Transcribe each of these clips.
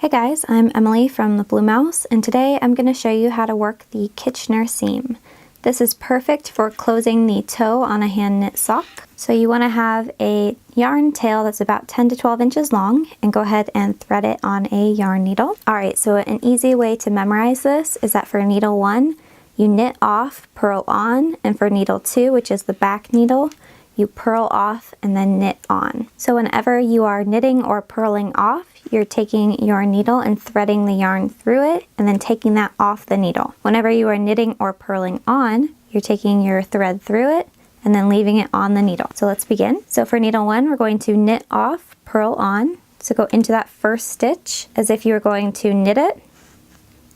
Hey guys, I'm Emily from the Blue Mouse, and today I'm going to show you how to work the Kitchener seam. This is perfect for closing the toe on a hand knit sock. So you want to have a yarn tail that's about 10 to 12 inches long and go ahead and thread it on a yarn needle. Alright, so an easy way to memorize this is that for needle 1, you knit off, purl on, and for needle 2, which is the back needle, you purl off and then knit on. So whenever you are knitting or purling off, you're taking your needle and threading the yarn through it and then taking that off the needle. Whenever you are knitting or purling on, you're taking your thread through it and then leaving it on the needle. So let's begin. So for needle 1, we're going to knit off, purl on. So go into that first stitch as if you were going to knit it.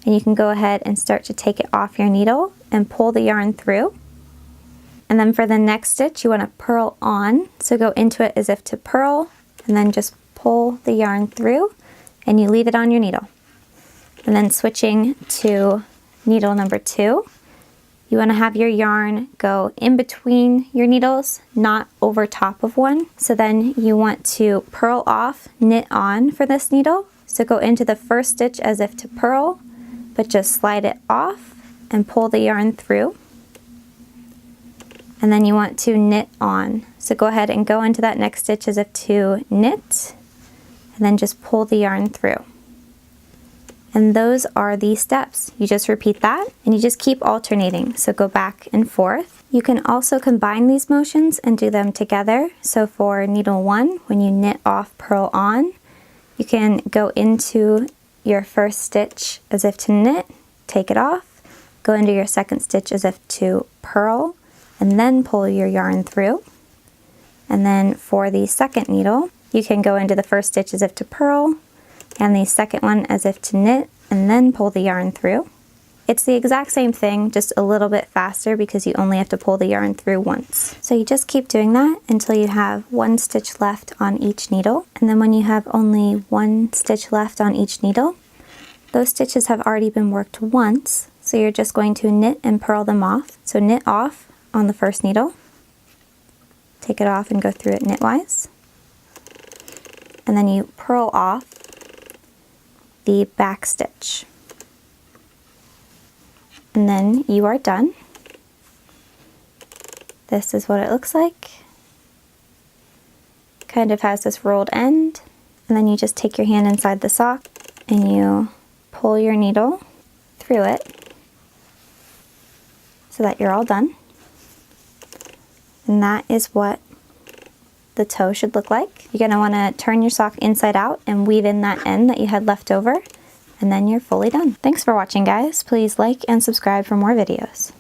And you can go ahead and start to take it off your needle and pull the yarn through. And then for the next stitch, you want to purl on. So go into it as if to purl and then just pull the yarn through and you leave it on your needle. And then switching to needle number 2, you want to have your yarn go in between your needles, not over top of one. So then you want to purl off, knit on for this needle. So go into the first stitch as if to purl, but just slide it off and pull the yarn through. And then you want to knit on. So go ahead and go into that next stitch as if to knit, and then just pull the yarn through. And those are the steps. You just repeat that and you just keep alternating. So go back and forth. You can also combine these motions and do them together. So for needle 1, when you knit off, purl on, you can go into your first stitch as if to knit, take it off, go into your second stitch as if to purl, and then pull your yarn through. And then for the second needle, you can go into the first stitch as if to purl, and the second one as if to knit, and then pull the yarn through. It's the exact same thing, just a little bit faster because you only have to pull the yarn through once. So you just keep doing that until you have 1 stitch left on each needle. And then when you have only 1 stitch left on each needle, those stitches have already been worked once, so you're just going to knit and purl them off. So knit off on the first needle, take it off and go through it knitwise, and then you purl off the back stitch, and then you are done. This is what it looks like. Kind of has this rolled end, and then you just take your hand inside the sock and you pull your needle through it so that you're all done. And that is what the toe should look like. You're going to want to turn your sock inside out and weave in that end that you had left over, and then you're fully done. Thanks for watching, guys. Please like and subscribe for more videos.